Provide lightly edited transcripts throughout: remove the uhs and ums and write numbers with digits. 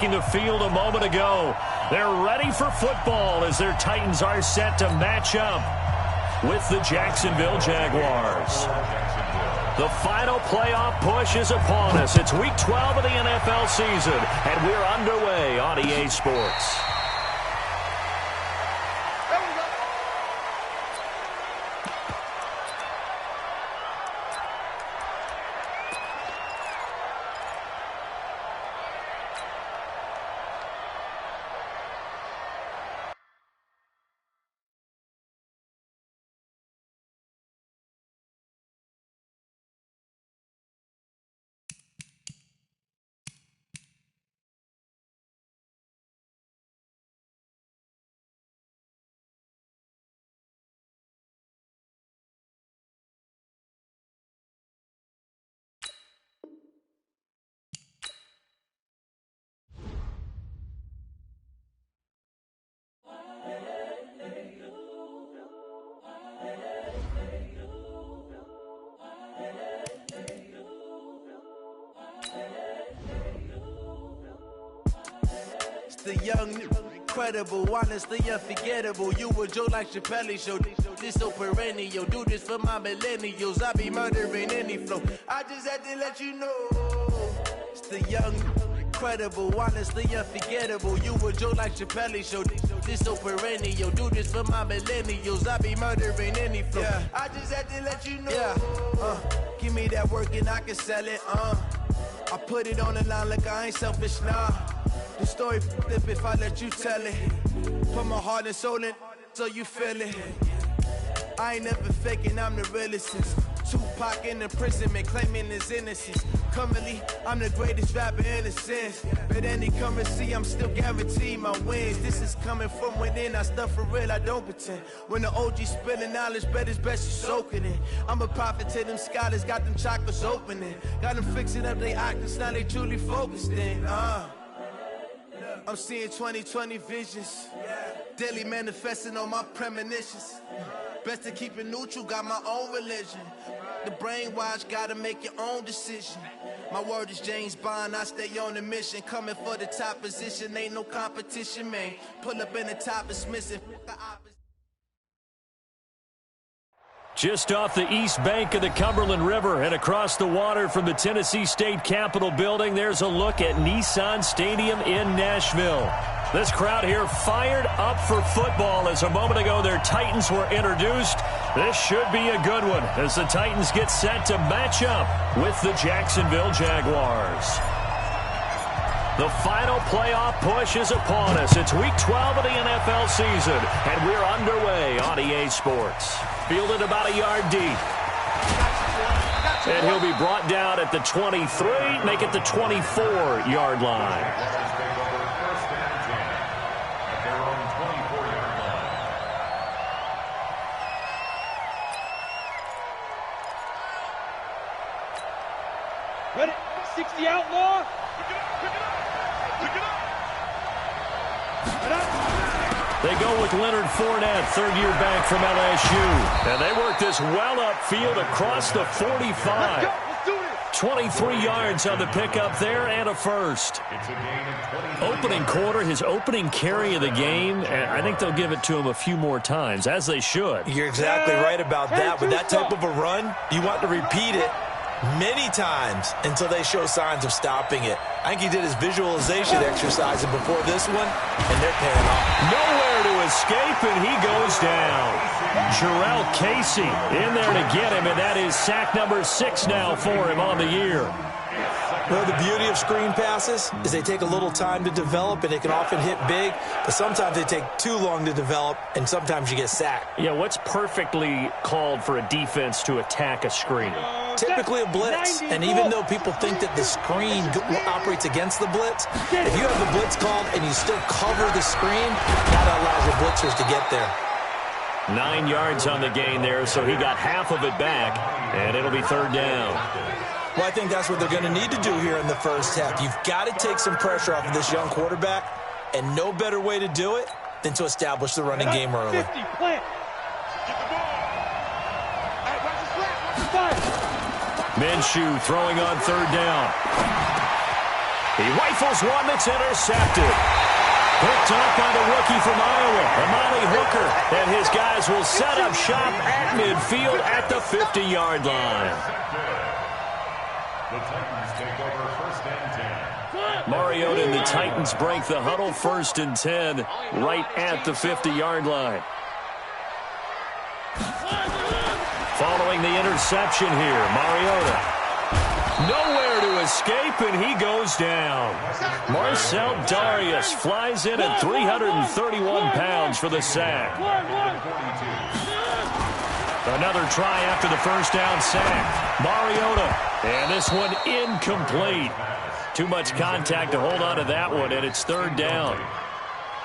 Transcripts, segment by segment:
The field a moment ago. They're ready for football as their Titans are set to match up with the Jacksonville Jaguars. The final playoff push is upon us. It's week 12 of the NFL season, and we're underway on EA Sports. The young, incredible, honestly unforgettable. You a Joe like Chappelle show. This so perennial. Do this for my millennials. I be murdering any flow. I just had to let you know. It's the young, incredible, honestly unforgettable. You a Joe like Chappelle show. This so perennial. Do this for my millennials. I be murdering any flow. Yeah. I just had to let you know. Yeah. Give me that work and I can sell it. I put it on the line like I ain't selfish, nah. The story flip if I let you tell it. Put my heart and soul in so you feel it. I ain't never faking, I'm the realest. Tupac in imprisonment, claiming his innocence. Currently, I'm the greatest rapper in a sense. But any currency, I'm still guaranteed my wins. This is coming from within, I stuff for real, I don't pretend. When the OG spilling knowledge, bet it's best you soak it in. I'm a prophet to them scholars, got them chakras opening. Got them fixing up they octaves, now they truly focused in. I'm seeing 2020 visions. Daily manifesting on my premonitions. Best to keep it neutral, got my own religion. The brainwash, gotta make your own decision. My word is James Bond, I stay on the mission. Coming for the top position, ain't no competition, man. Pull up in the top, it's missing. Just off the east bank of the Cumberland River and across the water from the Tennessee State Capitol building, there's a look at Nissan Stadium in Nashville. This crowd here fired up for football as a moment ago their Titans were introduced. This should be a good one as the Titans get set to match up with the Jacksonville Jaguars. The final playoff push is upon us. It's week 12 of the NFL season, and we're underway on EA Sports. Fielded about a yard deep. And he'll be brought down at the 23, make it the 24-yard line. Ready? 60 outlaw. They go with Leonard Fournette, third-year back from LSU. And they work this well upfield across the 45. 23 yards on the pickup there and a first. Opening quarter, his opening carry of the game, and I think they'll give it to him a few more times, as they should. You're exactly right about that. With that type of a run, you want to repeat it many times until they show signs of stopping it. I think he did his visualization exercises before this one, and they're paying off. Nowhere to escape, and he goes down. Jarrell Casey in there to get him, and that is sack number 6 now for him on the year. Well, the beauty of screen passes is they take a little time to develop, and they can often hit big, but sometimes they take too long to develop, and sometimes you get sacked. Yeah, what's perfectly called for a defense to attack a screen? Typically a blitz, and even though people think that the screen operates against the blitz, if you have the blitz called and you still cover the screen, that allows your blitzers to get there. 9 yards on the gain there, so he got half of it back, and it'll be third down. Well, I think that's what they're going to need to do here in the first half. You've got to take some pressure off of this young quarterback, and no better way to do it than to establish the running game early. 50, plant. Minshew throwing on third down. He rifles one that's intercepted. Picked up by the rookie from Iowa, Amani Hooker. And his guys will set up shop at midfield at the 50-yard line. The Titans take over 1st and 10. Mariota and the Titans break the huddle 1st and 10 right at the 50-yard line. Following the interception here, Mariota. Nowhere to escape, and he goes down. Marcel Darius flies in at 331 pounds for the sack. Another try after the first down sack. Mariota, and this one incomplete. Too much contact to hold on to that one, and it's 3rd down.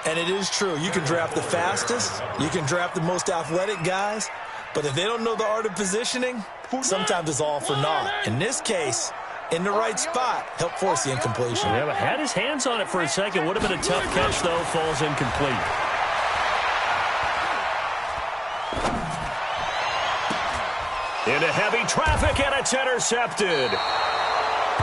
And it is true. You can draft the fastest. You can draft the most athletic guys. But if they don't know the art of positioning, sometimes it's all for naught. In this case, in the right spot, helped force the incompletion. Yeah, but had his hands on it for a second. Would have been a tough catch, though. Falls incomplete. Into heavy traffic, and it's intercepted.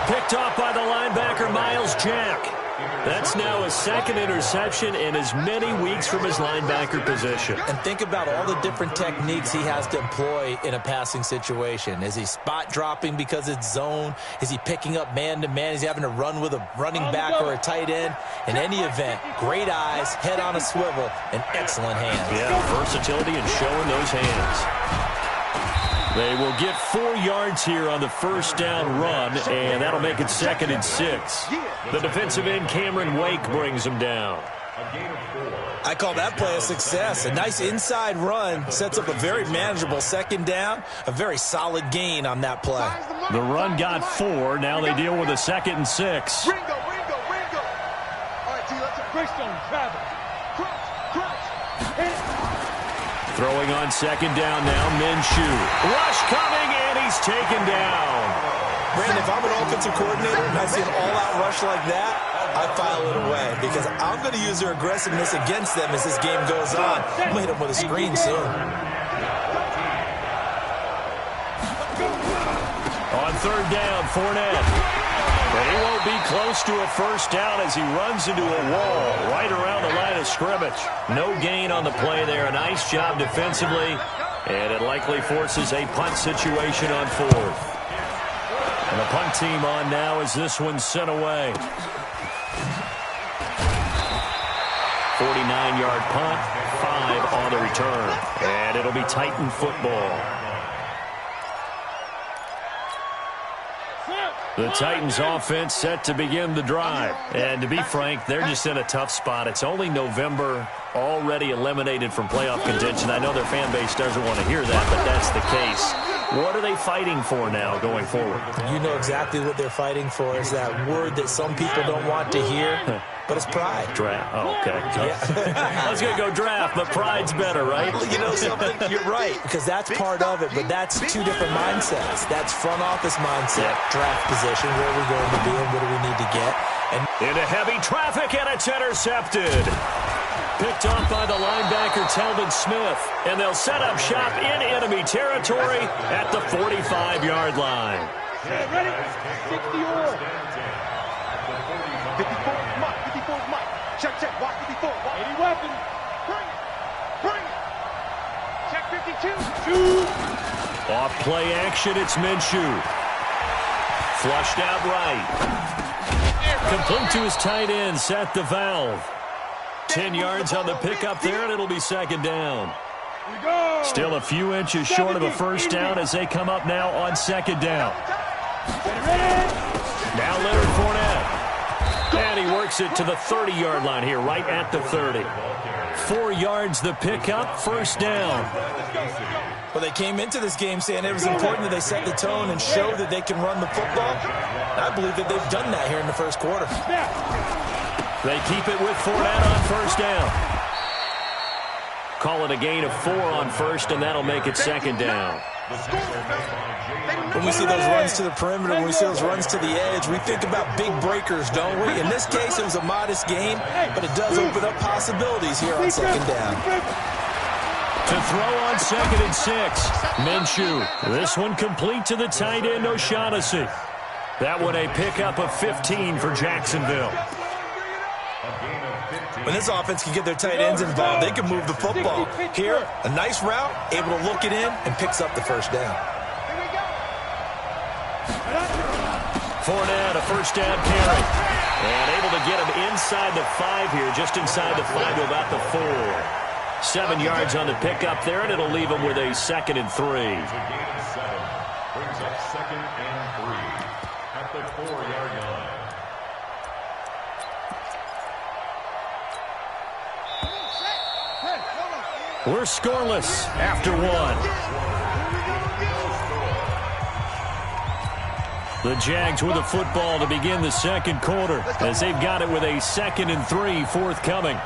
Picked off by the linebacker, Miles Jack. That's now his 2nd interception in as many weeks from his linebacker position. And think about all the different techniques he has to employ in a passing situation. Is he spot dropping because it's zone? Is he picking up man-to-man? Is he having to run with a running back or a tight end? In any event, great eyes, head on a swivel, and excellent hands. Yeah, versatility and showing those hands. They will get 4 yards here on the first down run, and that'll make it 2nd and 6. The defensive end, Cameron Wake, brings them down. I call that play a success. A nice inside run sets up a very manageable 2nd down, a very solid gain on that play. The run got 4. Now they deal with a 2nd and 6. Ringo. All right, T, let's a Greystone, Travis. Crouch. Hit it. Throwing on 2nd down now, Minshew. Rush coming, and he's taken down. Brandon, if I'm an offensive coordinator and I see an all-out rush like that, I file it away because I'm going to use their aggressiveness against them as this game goes on. I'm going to hit them with a screen soon. On 3rd down, Fournette. But he won't be close to a first down as he runs into a wall right around the line of scrimmage. No gain on the play there. A nice job defensively, and it likely forces a punt situation on 4th. And the punt team on now as this one's sent away. 49-yard punt, 5 on the return. And it'll be Titan football. The Titans offense set to begin the drive. And to be frank, they're just in a tough spot. It's only November, already eliminated from playoff contention. I know their fan base doesn't want to hear that, but that's the case. What are they fighting for now going forward? You know exactly what they're fighting for is that word that some people don't want to hear, but it's pride. Draft. Oh, okay. Yeah. I was going to go draft, but pride's better, right? You know something? You're right, because that's part of it, but that's 2 different mindsets. That's front office mindset, draft position, where are we going to be and what do we need to get. And into heavy traffic, and it's intercepted. Picked off by the linebacker, Telvin Smith. And they'll set up shop in enemy territory at the 45-yard line. Ready? 60 all. 54 Mike. Check. Watch 54. 80 weapon. Bring it. Check 52. Shoot. Off play action, it's Minshew. Flushed out right. Complete to his tight end, Seth the Valve. 10 yards on the pickup there, and it'll be 2nd down. Still a few inches short of a first down as they come up now on 2nd down. Now Leonard Fournette. And he works it to the 30-yard line here, right at the 30. 4 yards the pickup, first down. Well, they came into this game saying it was important that they set the tone and show that they can run the football. And I believe that they've done that here in the first quarter. They keep it with Fournette on first down. Call it a gain of 4 on first, and that'll make it 2nd down. When we see those runs to the perimeter, when we see those runs to the edge, we think about big breakers, don't we? In this case, it was a modest gain, but it does open up possibilities here on 2nd down. To throw on 2nd and 6, Minshew. This one complete to the tight end, O'Shaughnessy. That one a pickup of 15 for Jacksonville. When this offense can get their tight ends involved, they can move the football. Here, a nice route, able to look it in, and picks up the first down. Fournette, a first down carry. And able to get him inside the 5 here, just inside the 5 to about the 4. 7 yards on the pickup there, and it'll leave him with a 2nd and 3. Brings up 2nd and 3 at the 4-yard line. We're scoreless after 1. The Jags with the football to begin the second quarter as they've got it with a 2nd and 3 forthcoming.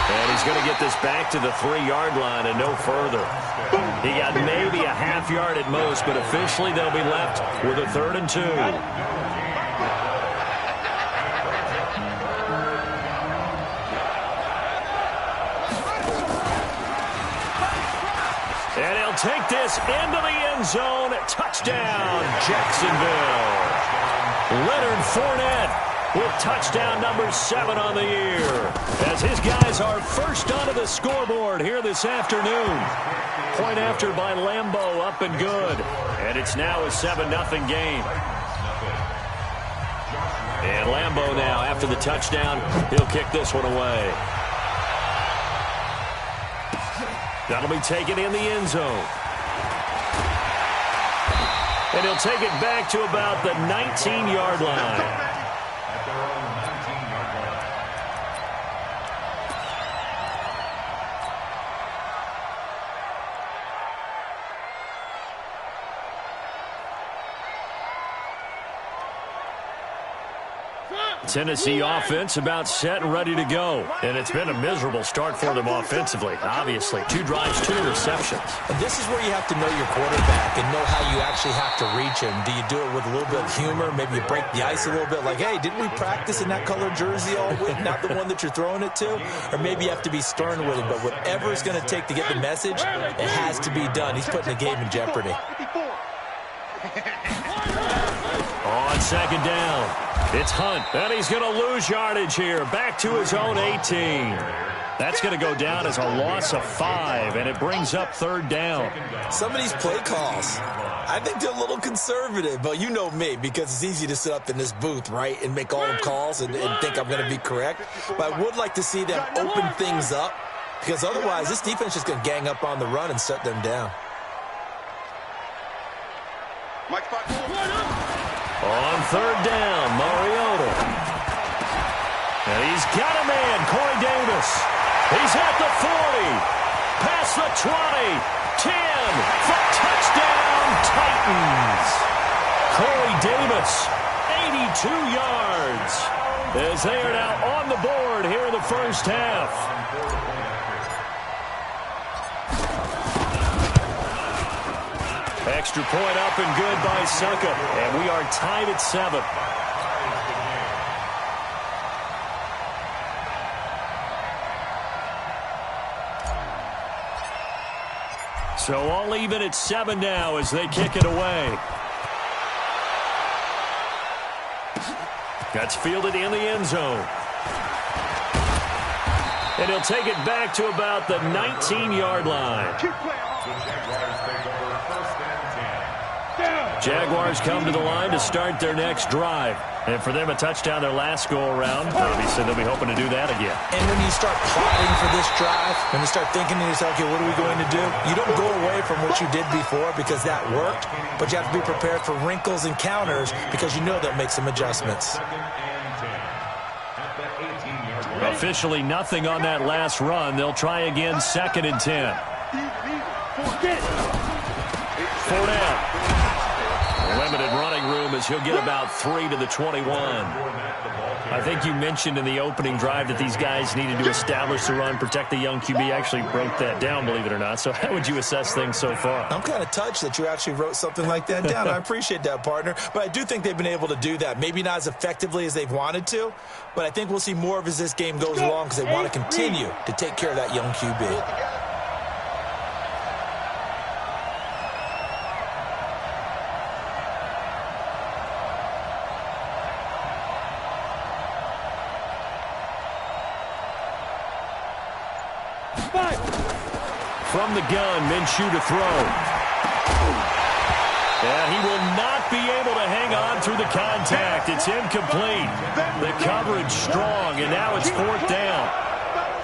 And he's going to get this back to the 3-yard line and no further. He got maybe a half yard at most, but officially they'll be left with a 3rd and 2. And he'll take this into the end zone. Touchdown, Jacksonville. Leonard Fournette with touchdown number 7 on the year, as his guys are first onto the scoreboard here this afternoon. Point after by Lambeau, up and good. And it's now a 7-0 game. And Lambeau now, after the touchdown, he'll kick this one away. That'll be taken in the end zone. And he'll take it back to about the 19-yard line. At their own 19-yard line. Tennessee offense about set and ready to go. And it's been a miserable start for them offensively, obviously. 2 drives, 2 interceptions. And this is where you have to know your quarterback and know how you actually have to reach him. Do you do it with a little bit of humor? Maybe you break the ice a little bit like, hey, didn't we practice in that color jersey all week? Not the one that you're throwing it to? Or maybe you have to be stern with him. But whatever it's going to take to get the message, it has to be done. He's putting the game in jeopardy. On 2nd down, it's Hunt. And he's going to lose yardage here. Back to his own 18. That's going to go down as a loss of 5, and it brings up 3rd down. Some of these play calls, I think they're a little conservative, but you know me, because it's easy to sit up in this booth, right, and make all the calls and think I'm going to be correct. But I would like to see them open things up, because otherwise this defense is going to gang up on the run and shut them down. On 3rd down, Mariota. And he's got a man, Corey Davis. He's at the 40, past the 20, 10, for touchdown, Titans. Corey Davis, 82 yards, as they are now on the board here in the first half. Extra point up and good by Succa, and we are tied at 7. So all even at 7 now as they kick it away. That's fielded in the end zone. And he'll take it back to about the 19-yard line. Jaguars come to the line to start their next drive. And for them, a touchdown their last go-around. Obviously, they'll be hoping to do that again. And when you start plotting for this drive, when you start thinking to yourself, okay, what are we going to do? You don't go away from what you did before because that worked, but you have to be prepared for wrinkles and counters because you know they'll make some adjustments. Officially nothing on that last run. They'll try again, 2nd and 10. Fournette. Limited running room as he'll get about 3 to the 21. I think you mentioned in the opening drive that these guys needed to establish the run, protect the young QB. Actually broke that down, believe it or not. So how would you assess things so far? I'm kind of touched that you actually wrote something like that down. I appreciate that, partner. But I do think they've been able to do that. Maybe not as effectively as they've wanted to, but I think we'll see more of as this game goes along because they want to continue to take care of that young QB. From the gun, Minshew to throw. And he will not be able to hang on through the contact. It's incomplete. The coverage strong, and now it's 4th down.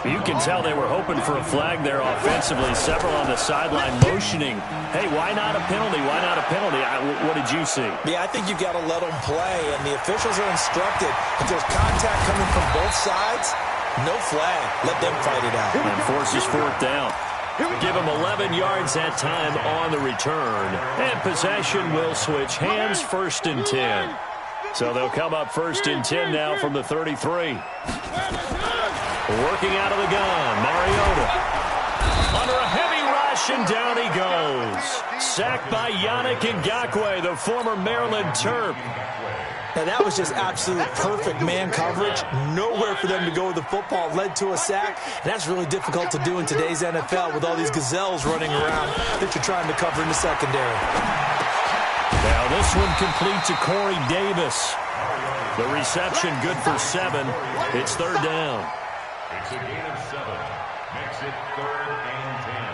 You can tell they were hoping for a flag there offensively. Several on the sideline motioning. Hey, why not a penalty? Why not a penalty? What did you see? Yeah, I think you've got to let them play, and the officials are instructed. If there's contact coming from both sides, no flag. Let them fight it out. And forces 4th down. Give them 11 yards that time on the return. And possession will switch hands, 1st and 10. So they'll come up 1st and 10 now from the 33. Working out of the gun, Mariota. Under a heavy rush, and down he goes. Sacked by Yannick Ngakoue, the former Maryland Terp. And that was just absolute perfect man coverage. Nowhere for them to go with the football. Led to a sack. And that's really difficult to do in today's NFL with all these gazelles running around that you're trying to cover in the secondary. Now this one complete to Corey Davis. The reception good for 7. It's 3rd down. It's a gain of 7. Makes it 3rd and 10.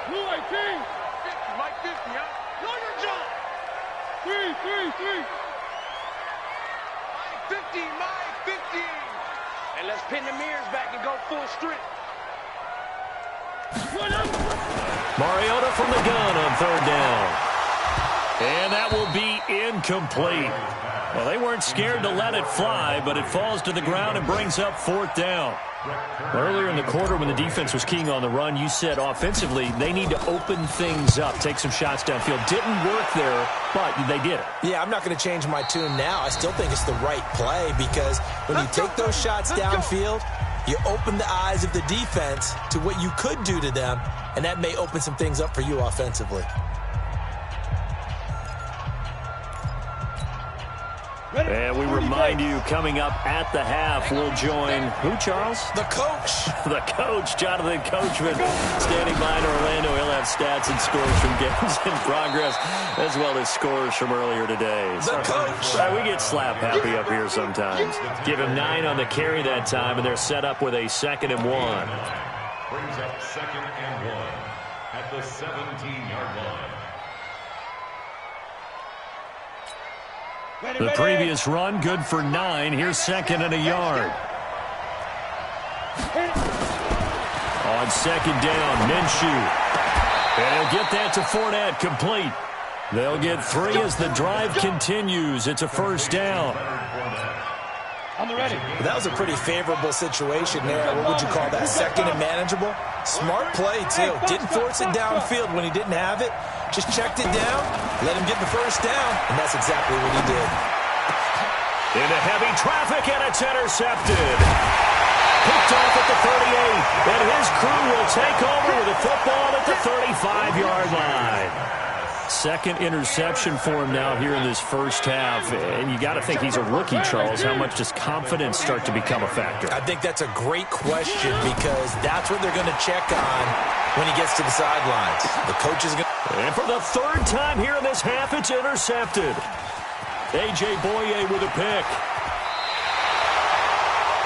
Blue 18. 50, Mike 50, huh? Know your job. 3. Mike 50. And let's pin the mirrors back and go full strip. Mariota from the gun on 3rd down. And that will be incomplete. Well, they weren't scared to let it fly, but it falls to the ground and brings up 4th down. Earlier in the quarter when the defense was keying on the run, you said offensively they need to open things up, take some shots downfield. Didn't work there, but they did it. Yeah, I'm not going to change my tune now. I still think it's the right play because when you take those shots downfield, you open the eyes of the defense to what you could do to them, and that may open some things up for you offensively. And we remind you, coming up at the half, we'll join who, Charles? The coach. The coach, Jonathan Coachman, standing by in Orlando. He'll have stats and scores from games in progress, as well as scores from earlier today. The coach. We get slap happy up here sometimes. Give him 9 on the carry that time, and they're set up with a 2nd and 1. Brings up 2nd and 1 at the 17-yard line. The previous run, good for 9. Here's 2nd and a yard. On 2nd down, Minshew. And he'll get that to Fournette, complete. They'll get 3 as the drive continues. It's a 1st down. On the ready. That was a pretty favorable situation there. What would you call that? 2nd and manageable? Smart play, too. Didn't force it downfield when he didn't have it. Just checked it down, let him get the 1st down, and that's exactly what he did. Into heavy traffic, and it's intercepted. Picked off at the 38, and his crew will take over with a football at the 35-yard line. 2nd interception for him now here in this 1st half. And you got to think he's a rookie, Charles. How much does confidence start to become a factor? I think that's a great question because that's what they're going to check on when he gets to the sidelines. The coach is going to... And for the 3rd time here in this half, it's intercepted. A.J. Boye with a pick.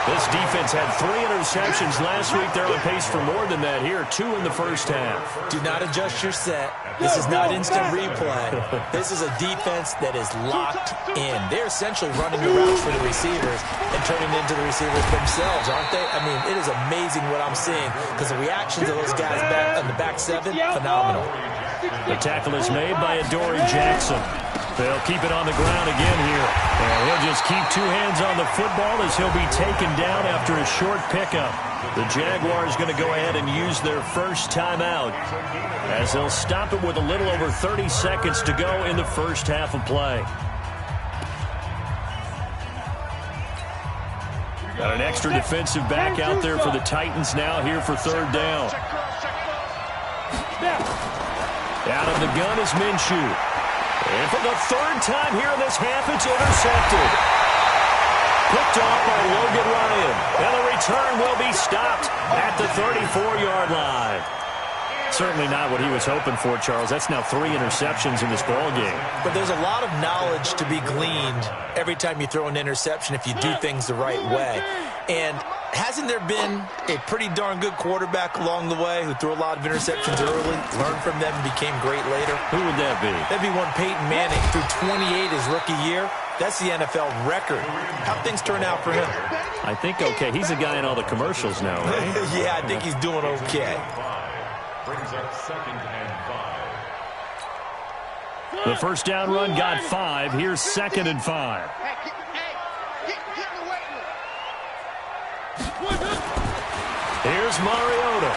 This defense had 3 interceptions last week. They're on pace for more than that here. 2 in the 1st half. Do not adjust your set. This is not instant replay. This is a defense that is locked in. They're essentially running the routes for the receivers and turning it into the receivers themselves, aren't they? I mean, it is amazing what I'm seeing because the reactions of those guys back on the back 7, phenomenal. The tackle is made by Adoree Jackson. They'll keep it on the ground again here. And he'll just keep 2 hands on the football as he'll be taken down after a short pickup. The Jaguars going to go ahead and use their first timeout as they'll stop it with a little over 30 seconds to go in the 1st half of play. Got an extra defensive back out there for the Titans now here for 3rd down. Out of the gun is Minshew. And for the 3rd time here in this half, it's intercepted. Picked off by Logan Ryan. And the return will be stopped at the 34-yard line. Certainly not what he was hoping for, Charles. That's now 3 interceptions in this ball game. But there's a lot of knowledge to be gleaned every time you throw an interception if you do things the right way. And hasn't there been a pretty darn good quarterback along the way who threw a lot of interceptions early, learned from them, and became great later? Who would that be? That'd be one Peyton Manning, threw 28 his rookie year. That's the NFL record. How'd things turn out for him? I think okay. He's a guy in all the commercials now, right? Yeah, I think he's doing okay. Brings up 2nd and 5. The first down run got 5. Here's 2nd and 5. Here's Mariota.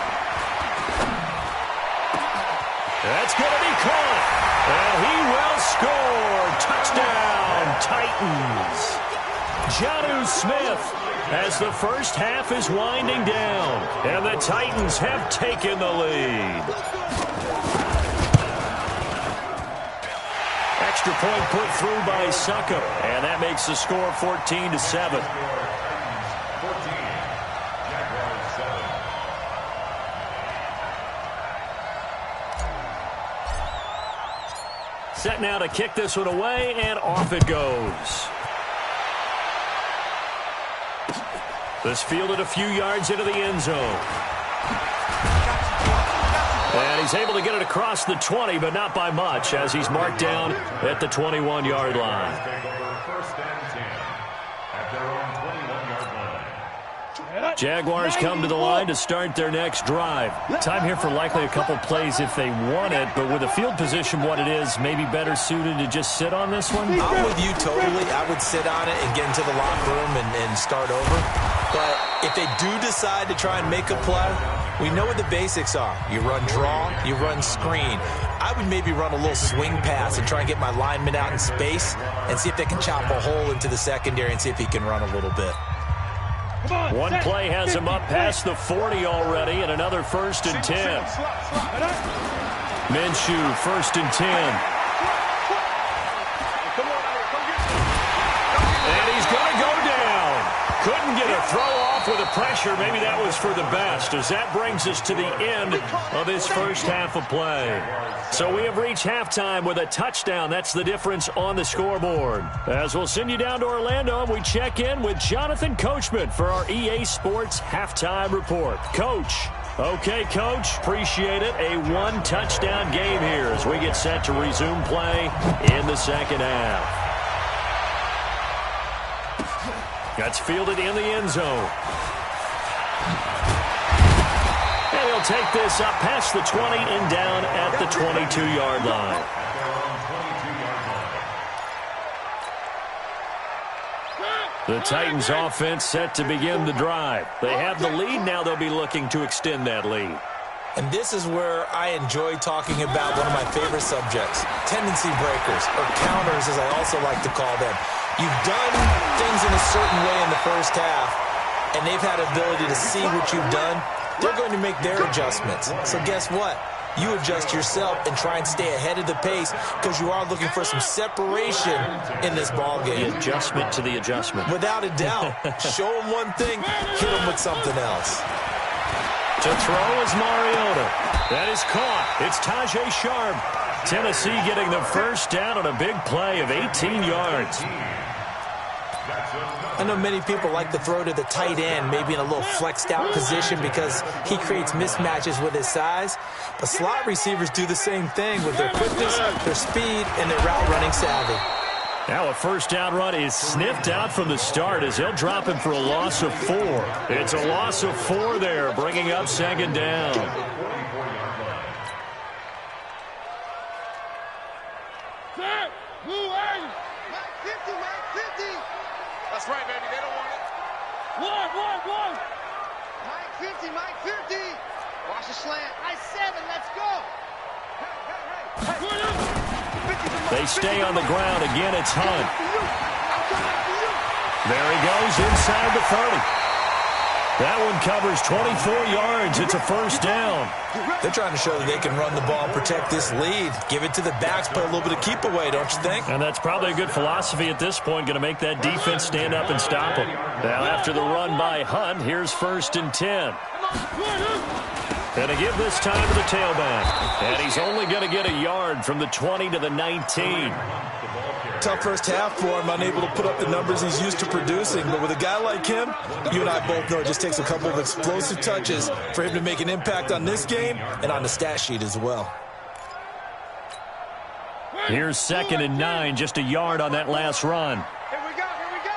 That's going to be caught. And he will score. Touchdown, Titans. Jonnu Smith as the first half is winding down. And the Titans have taken the lead. Extra point put through by Succop. And that makes the score 14-7. Set now to kick this one away, and off it goes. This fielded a few yards into the end zone. And he's able to get it across the 20, but not by much, as he's marked down at the 21-yard line. First and 10 at their own 21-yard line. Jaguars come to the line to start their next drive. Time here for likely a couple plays if they want it, but with the field position what it is, maybe better suited to just sit on this one? I'm with you totally. I would sit on it and get into the locker room and start over. But if they do decide to try and make a play, we know what the basics are. You run draw, you run screen. I would maybe run a little swing pass and try and get my lineman out in space and see if they can chop a hole into the secondary and see if he can run a little bit. One play has him up past the 40 already, and another 1st and 10. Minshew, 1st and 10. And he's going to go down. Couldn't get a throw off with the pressure. Maybe that was for the best, as that brings us to the end of this first half of play. So we have reached halftime with a touchdown. That's the difference on the scoreboard. As we'll send you down to Orlando, and we check in with Jonathan Coachman for our EA Sports Halftime Report. Coach. Okay, Coach. Appreciate it. A 1-touchdown game here as we get set to resume play in the second half. That's fielded in the end zone. And he'll take this up past the 20 and down at the 22-yard line. The Titans offense set to begin the drive. They have the lead. Now they'll be looking to extend that lead. And this is where I enjoy talking about one of my favorite subjects, tendency breakers, or counters as I also like to call them. You've done things in a certain way in the first half, and they've had ability to see what you've done. They're going to make their adjustments. So guess what? You adjust yourself and try and stay ahead of the pace because you are looking for some separation in this ball game. The adjustment to the adjustment. Without a doubt. Show them one thing, hit them with something else. To throw is Mariota. That is caught. It's Tajay Sharp. Tennessee getting the first down on a big play of 18 yards. I know many people like to throw to the tight end, maybe in a little flexed out position because he creates mismatches with his size. But slot receivers do the same thing with their quickness, their speed, and their route running savvy. Now a first down run is sniffed out from the start as they'll drop him for a loss of 4. It's a loss of 4 there, bringing up second down. That's right, baby. They don't want it. One. Mike 50. Watch the slant. Nice 7. Let's go. They stay on the ground. Again, it's Hunt. There he goes inside the 30. That one covers 24 yards. It's a first down. They're trying to show that they can run the ball and protect this lead. Give it to the backs, play a little bit of keep away, don't you think? And that's probably a good philosophy at this point, going to make that defense stand up and stop them. Now after the run by Hunt, here's 1st and 10. And to give this time to the tailback. And he's only going to get a yard from the 20 to the 19. Tough first half for him, unable to put up the numbers he's used to producing. But with a guy like him, you and I both know it just takes a couple of explosive touches for him to make an impact on this game and on the stat sheet as well. Here's 2nd and 9, just a yard on that last run. Here we go, here we go.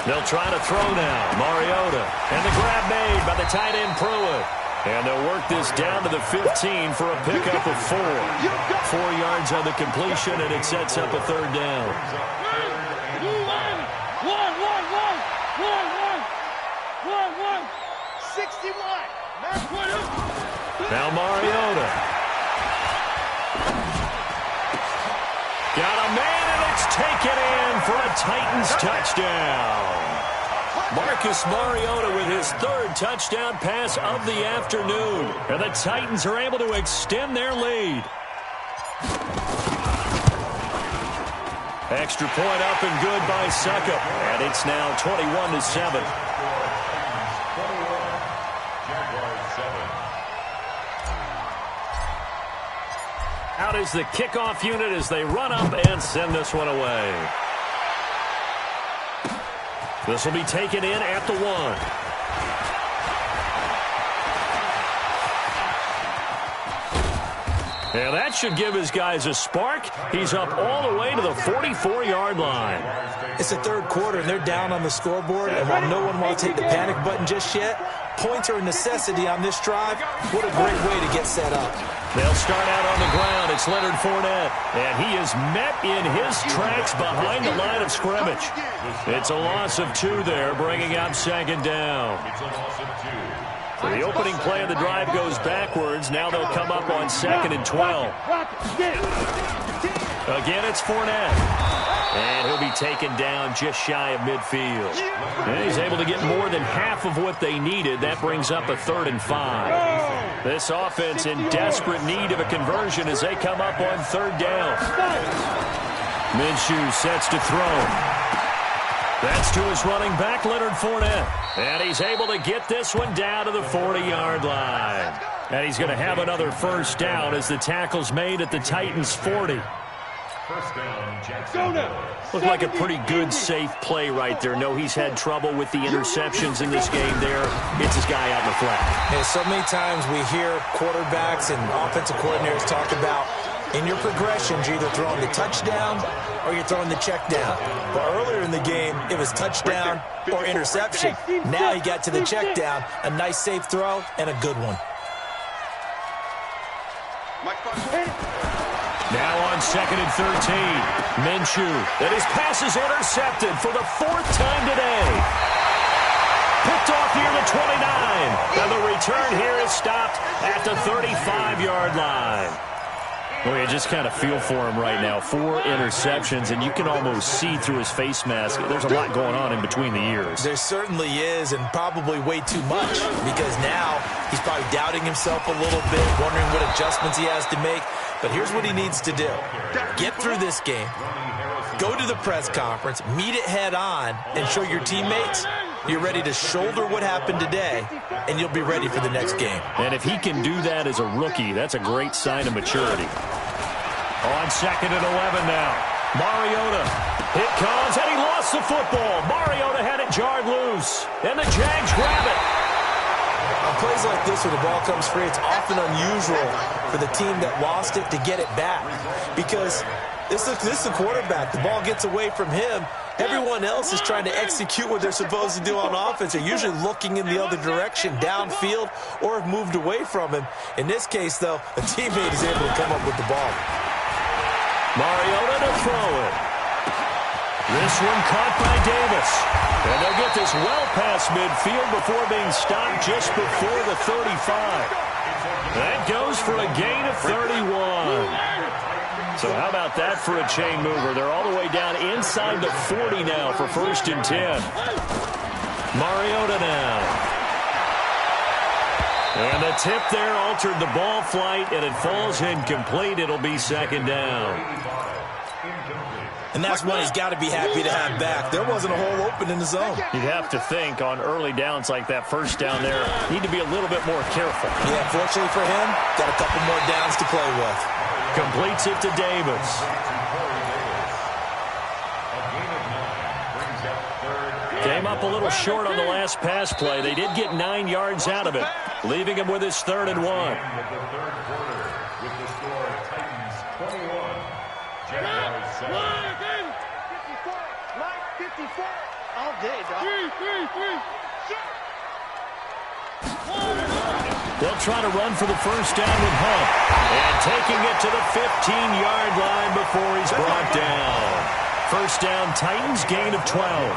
They'll try to throw now. Mariota. And the grab made by the tight end Pruitt. And they'll work this down to the 15 for a pickup of 4. 4 yards on the completion, and it sets up a 3rd down. 61. Now Mariota. Got a man, and it's taken in for a Titans touchdown. Marcus Mariota with his 3rd touchdown pass of the afternoon. And the Titans are able to extend their lead. Extra point up and good by Succop. And it's now 21-7. Out is the kickoff unit as they run up and send this one away. This will be taken in at the 1. And that should give his guys a spark. He's up all the way to the 44-yard line. It's the 3rd quarter, and they're down on the scoreboard. And while no one wants to hit the panic button just yet, points are a necessity on this drive. What a great way to get set up. They'll start out on the ground. It's Leonard Fournette. And he is met in his tracks behind the line of scrimmage. It's a loss of 2 there, bringing up 2nd down. So the opening play of the drive goes backwards. Now they'll come up on 2nd and 12. Again, it's Fournette. And he'll be taken down just shy of midfield. And he's able to get more than half of what they needed. That brings up a 3rd and 5. This offense in desperate need of a conversion as they come up on 3rd down. Minshew sets to throw. That's to his running back, Leonard Fournette. And he's able to get this one down to the 40-yard line. And he's going to have another 1st down as the tackle's made at the Titans' 40. Looked like a pretty good, safe play right there. No, he's had trouble with the interceptions in this game there. Gets his guy out in the flat. Yeah, so many times we hear quarterbacks and offensive coordinators talk about in your progressions, you're either throwing the touchdown or you're throwing the check down. But earlier in the game, it was touchdown or interception. Now he got to the check down. A nice, safe throw and a good one. Now on 2nd and 13, Minshew. And his pass is intercepted for the 4th time today. Picked off near the 29. And the return here is stopped at the 35-yard line. Well, you just kind of feel for him right now. 4 interceptions, and you can almost see through his face mask. There's a lot going on in between the ears. There certainly is, and probably way too much, because now he's probably doubting himself a little bit, wondering what adjustments he has to make. But here's what he needs to do. Get through this game, go to the press conference, meet it head on, and show your teammates you're ready to shoulder what happened today, and you'll be ready for the next game. And if he can do that as a rookie, that's a great sign of maturity. On 2nd and 11 now. Mariota. It comes, and he lost the football. Mariota had it jarred loose, and the Jags grab it. On plays like this, when the ball comes free, it's often unusual for the team that lost it to get it back, because this is the quarterback. The ball gets away from him. Everyone else is trying to execute what they're supposed to do on offense. They're usually looking in the other direction, downfield, or have moved away from him. In this case, though, a teammate is able to come up with the ball. Mariota to throw it. This one caught by Davis. And they'll get this well past midfield before being stopped just before the 35. That goes for a gain of 31. So how about that for a chain mover? They're all the way down inside the 40 now for 1st and 10. Mariota now. And the tip there altered the ball flight, and it falls incomplete. It'll be 2nd down. And that's one he's got to be happy to have back. There wasn't a hole open in the zone. You'd have to think on early downs like that, first down there, need to be a little bit more careful. Yeah, fortunately for him, got a couple more downs to play with. Completes it to Davis. Came up a little short on the last pass play. They did get 9 yards out of it, leaving him with his 3rd and 1. With the score, Titans 21, Jaguars 7. Mike, 54. All day, dog. They'll try to run for the first down with Hunt. And taking it to the 15-yard line before he's brought down. First down, Titans, gain of 12.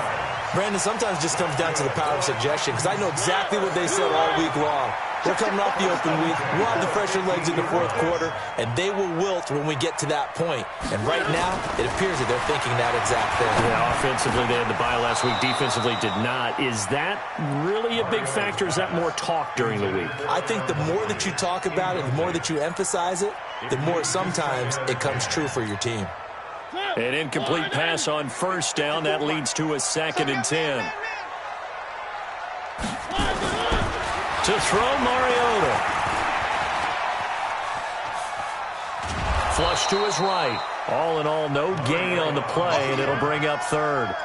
Brandon, sometimes it just comes down to the power of suggestion, because I know exactly what they said all week long. We're coming off the open week. We'll have the fresher legs in the fourth quarter, and they will wilt when we get to that point. And right now, it appears that they're thinking that exact thing. Yeah, offensively, they had the bye last week. Defensively, did not. Is that really a big factor? Is that more talk during the week? I think the more that you talk about it, the more that you emphasize it, the more sometimes it comes true for your team. An incomplete pass on first down. That leads to a 2nd and 10. To throw, Mariota. Flush to his right. All in all, no gain on the play, and it'll bring up 3rd.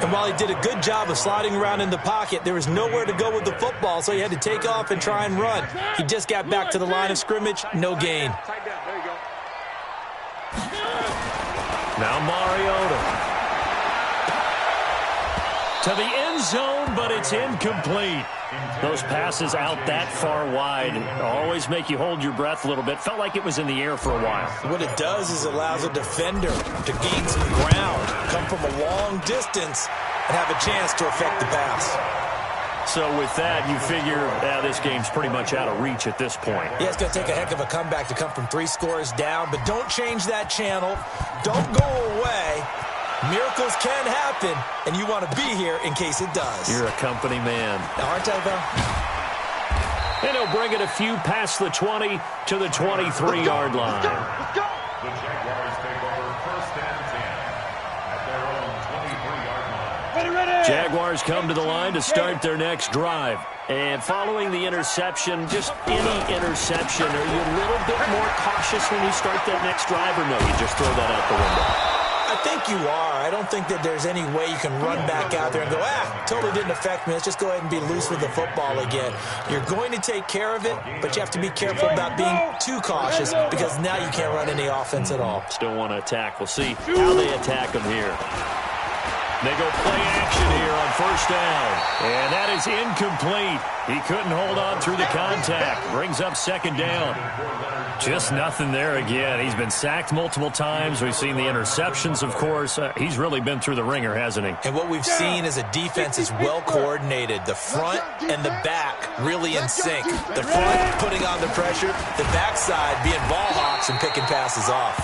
And while he did a good job of sliding around in the pocket, there was nowhere to go with the football, so he had to take off and try and run. He just got back to the line of scrimmage, no gain. Now Mariota. To the end zone, but it's incomplete. Those passes out that far wide always make you hold your breath a little bit. Felt like it was in the air for a while. What it does is it allows a defender to gain some ground, come from a long distance, and have a chance to affect the pass. So with that, you figure this game's pretty much out of reach at this point. Yeah, it's going to take a heck of a comeback to come from 3 scores down, but don't change that channel. Don't go away. Miracles can happen, and you want to be here in case it does. You're a company man. Now, aren't I, though? And he'll bring it a few past the 20 to the 23-yard line. Let's go. The Jaguars take over 1st and 10 at their own 23-yard line. Ready. Jaguars come to the line to start their next drive. And following the interception, just any interception, are you a little bit more cautious when you start that next drive, or no, you just throw that out the window? I think you are. I don't think that there's any way you can run back out there and go, totally didn't affect me. Let's just go ahead and be loose with the football again. You're going to take care of it, but you have to be careful about being too cautious, because now you can't run any offense at all. Still want to attack. We'll see how they attack them here. They go play action here on first down. And that is incomplete. He couldn't hold on through the contact. Brings up 2nd down. Just nothing there again. He's been sacked multiple times. We've seen the interceptions, of course. He's really been through the ringer, hasn't he? And what we've seen is a defense is well coordinated. The front and the back really in sync. The front putting on the pressure, the backside being ball hawks and picking passes off.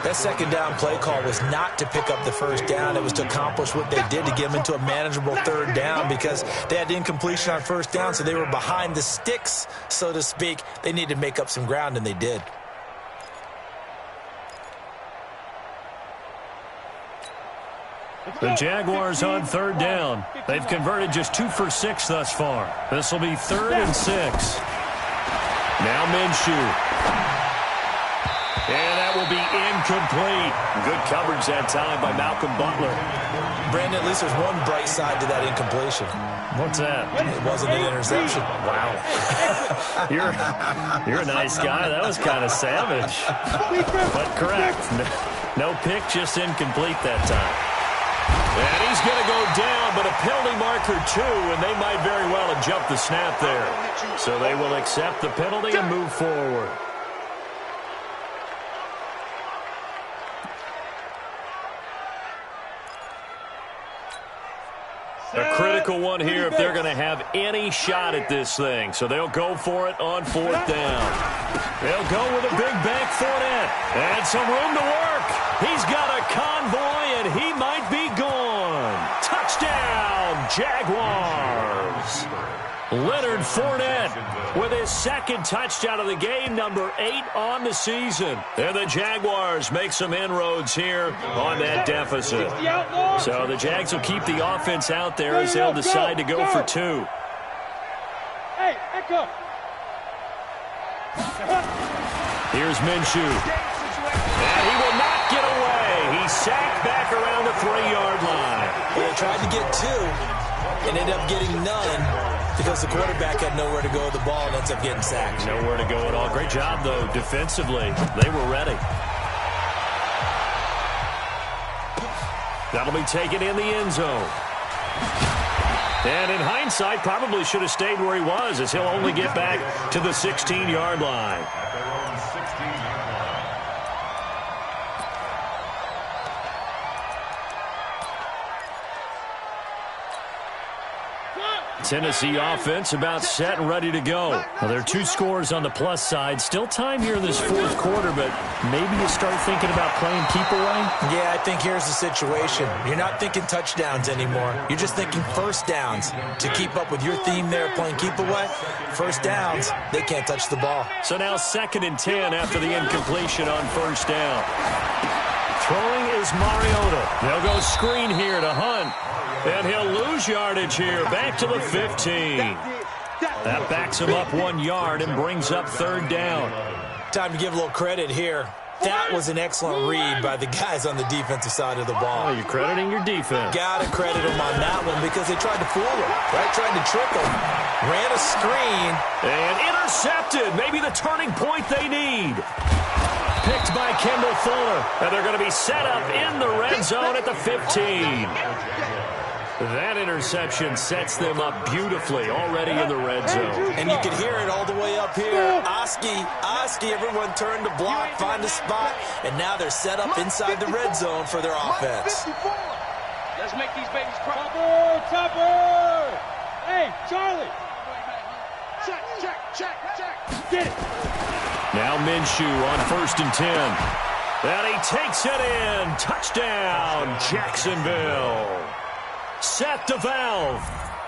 That 2nd down play call was not to pick up the first down. It was to accomplish what they did to get them into a manageable 3rd down, because they had incompletion on first down, so they were behind the sticks, so to speak. They needed to make up some ground, and they did. The Jaguars on 3rd down. They've converted just 2 for 6 thus far. This will be 3rd and 6. Now Minshew. And that will be incomplete. Good coverage that time by Malcolm Butler. Brandon, at least there's one bright side to that incompletion. What's that? It wasn't an interception. Wow. You're a nice guy. That was kind of savage. But correct. No pick, just incomplete that time. And he's going to go down, but a penalty marker too, and they might very well have jumped the snap there. So they will accept the penalty and move forward. A critical one here if they're going to have any shot at this thing. So they'll go for it on 4th down. They'll go with a big bank Fournette. And some room to work. He's got a convoy, and he might be gone. Touchdown, Jaguars. Leonard Fournette with his second touchdown of the game, number 8 on the season. And the Jaguars make some inroads here on that deficit. So the Jags will keep the offense out there as they'll decide to go for 2. Hey, echo. Here's Minshew. And he will not get away. He's sacked back around the 3-yard line. Well, they tried to get 2 and ended up getting none because the quarterback had nowhere to go with the ball and ends up getting sacked. Nowhere to go at all. Great job, though, defensively. They were ready. That'll be taken in the end zone. And in hindsight, probably should have stayed where he was, as he'll only get back to the 16-yard line. At their own 16-yard line. Tennessee offense about set and ready to go. Well, there are 2 scores on the plus side. Still time here in this 4th quarter, but maybe you start thinking about playing keep away? Yeah, I think here's the situation. You're not thinking touchdowns anymore. You're just thinking first downs. To keep up with your theme there, playing keep away, first downs, they can't touch the ball. So now 2nd and 10 after the incompletion on first down. Throwing is Mariota. They'll go screen here to Hunt. And he'll lose yardage here, back to the 15. That backs him up 1 yard and brings up 3rd down. Time to give a little credit here. That was an excellent read by the guys on the defensive side of the ball. Oh, you're crediting your defense. Got to credit them on that one because they tried to fool him, right? Tried to trick him. Ran a screen. And intercepted. Maybe the turning point they need. Picked by Kendall Fuller. And they're going to be set up in the red zone at the 15. That interception sets them up beautifully already in the red zone. And you could hear it all the way up here. Oski, everyone turned to block, find a spot, and now they're set up inside the red zone for their offense. Let's make these babies cry. Topper! Hey, Charlie! Check. Get it! Now Minshew on 1st and 10. And he takes it in. Touchdown, Jacksonville. Seth DeValve,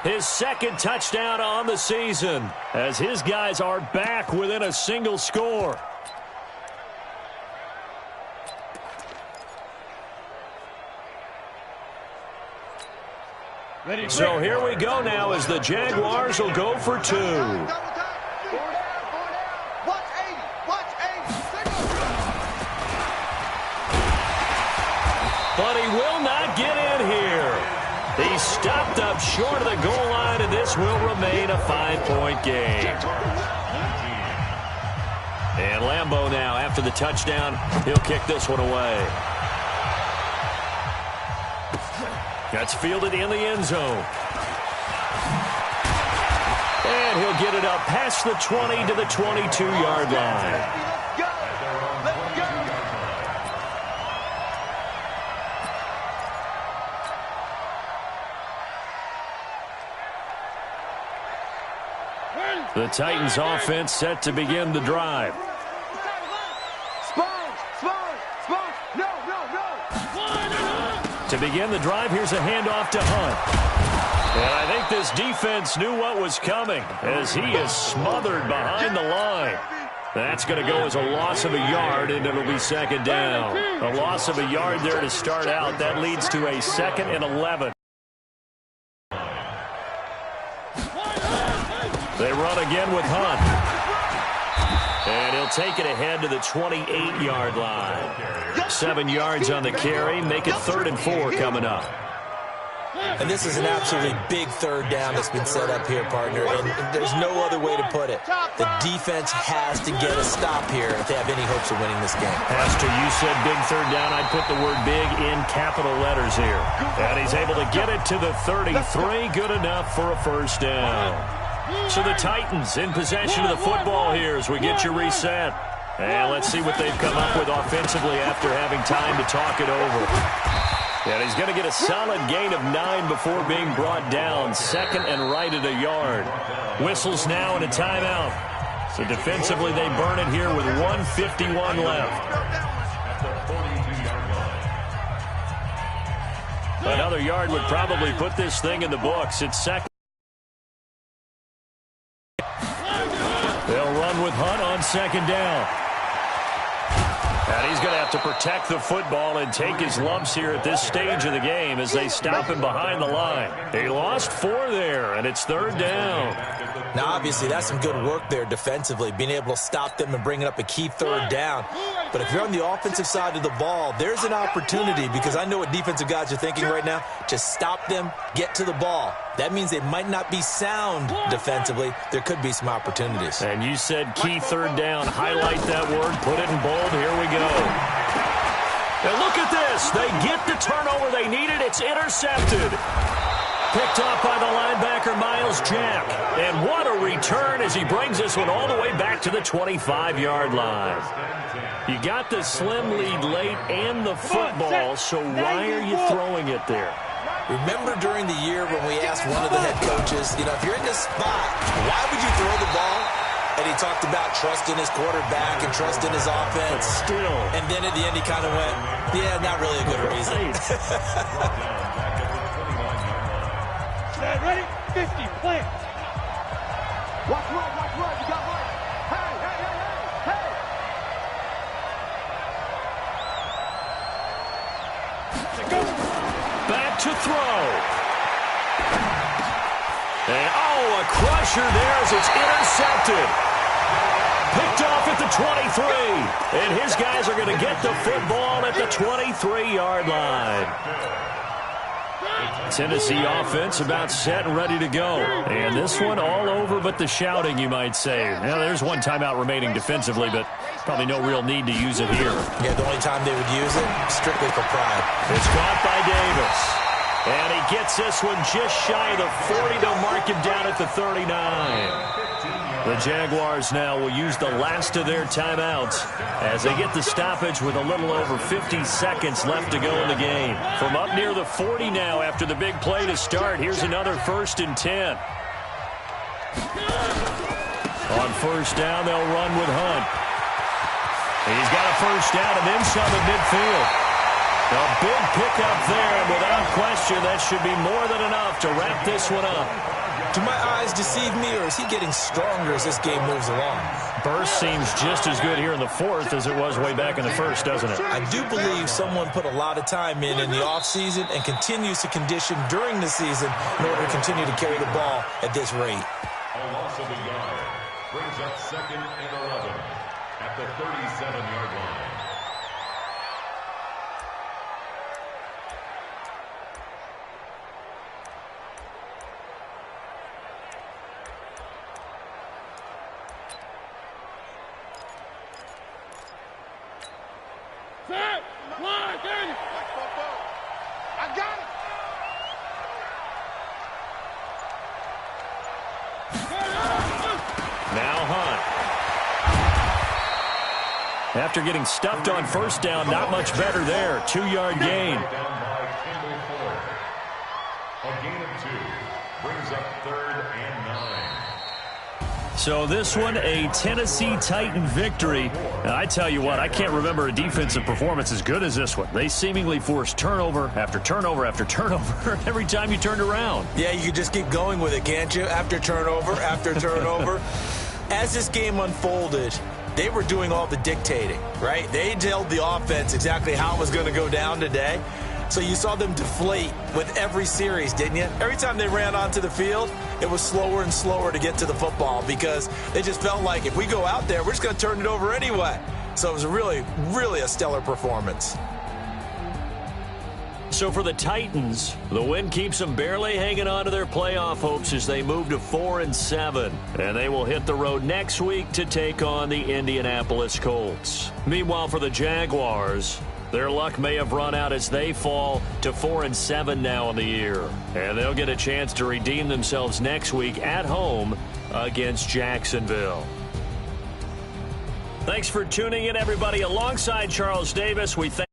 his 2nd touchdown on the season, as his guys are back within a single score. So here we go now as the Jaguars will go for 2. But he will not get in here. He stopped up short of the goal line, and this will remain a 5-point game. And Lambeau now, after the touchdown, he'll kick this one away. That's fielded in the end zone. And he'll get it up past the 20 to the 22-yard line. The Titans offense set to begin the drive. No. To begin the drive, here's a handoff to Hunt. And I think this defense knew what was coming as he is smothered behind the line. That's going to go as a loss of a yard, and it'll be 2nd down. A loss of a yard there to start out. That leads to a 2nd and 11. They run again with Hunt. And he'll take it ahead to the 28-yard line. 7 yards on the carry. Make it 3rd and 4 coming up. And this is an absolutely big 3rd down that's been set up here, partner. And there's no other way to put it. The defense has to get a stop here if they have any hopes of winning this game. Pastor, you said big 3rd down. I'd put the word big in capital letters here. And he's able to get it to the 33. Good enough for a 1st down. So the Titans in possession of the football here as we get you reset. And let's see what they've come up with offensively after having time to talk it over. And he's going to get a solid gain of 9 before being brought down. 2nd and right at a yard. Whistles now and a timeout. So defensively they burn it here with 1:51 left. Another yard would probably put this thing in the books. It's 2nd. with Hunt on second down. And he's going to have to protect the football and take his lumps here at this stage of the game as they stop him behind the line. He lost 4 there, and it's third down. Now, obviously, that's some good work there defensively, being able to stop them and bringing up a key third down. But if you're on the offensive side of the ball, there's an opportunity, because I know what defensive guys are thinking right now. Just stop them, get to the ball. That means they might not be sound defensively. There could be some opportunities. And you said key third down. Highlight that word. Put it in bold. Here we go. And look at this. They get the turnover they needed. It's intercepted. Picked off by the linebacker, Miles Jack. And what a return as he brings this one all the way back to the 25-yard line. You got the slim lead late and the football, so why are you throwing it there? Remember during the year when we asked one of the head coaches, if you're in this spot, why would you throw the ball? And he talked about trusting his quarterback and trusting his offense. But still. And then at the end he kind of went, yeah, not really a good reason. Ready? 50, plant. Watch run, you got run. Hey. Back to throw. And, a crusher there as it's intercepted. Picked off at the 23. And his guys are going to get the football at the 23-yard line. Tennessee offense about set and ready to go. And this one all over but the shouting, you might say. Now, there's one timeout remaining defensively, but probably no real need to use it here. Yeah, the only time they would use it, strictly for pride. It's caught by Davis. And he gets this one just shy of the 40. They'll mark him down at the 39. The Jaguars now will use the last of their timeouts as they get the stoppage with a little over 50 seconds left to go in the game. From up near the 40 now after the big play to start, here's another 1st and 10. On first down, they'll run with Hunt. He's got a first down and then some at midfield. A big pickup there, and without question, that should be more than enough to wrap this one up. Do my eyes deceive me, or is he getting stronger as this game moves along? Burst seems just as good here in the 4th as it was way back in the 1st, doesn't it? I do believe someone put a lot of time in the offseason and continues to condition during the season in order to continue to carry the ball at this rate. A loss of a yard brings up 2nd and 11 at the 37-yard line. I got it. Now Hunt. After getting stuffed on first down, not much better there. 2-yard gain. Down by Campbell Ford. A gain of 2 brings up 3rd and 9. So this one, a Tennessee Titan victory. And I tell you what, I can't remember a defensive performance as good as this one. They seemingly forced turnover after turnover after turnover every time you turned around. Yeah, you can just keep going with it, can't you? After turnover, after turnover. As this game unfolded, they were doing all the dictating, right? They told the offense exactly how it was going to go down today. So you saw them deflate with every series, didn't you? Every time they ran onto the field, it was slower and slower to get to the football because they just felt like if we go out there, we're just going to turn it over anyway. So it was really, really a stellar performance. So for the Titans, the win keeps them barely hanging on to their playoff hopes as they move to 4-7. And they will hit the road next week to take on the Indianapolis Colts. Meanwhile, for the Jaguars, their luck may have run out as they fall to 4-7 now in the year. And they'll get a chance to redeem themselves next week at home against Jacksonville. Thanks for tuning in, everybody. Alongside Charles Davis, we thank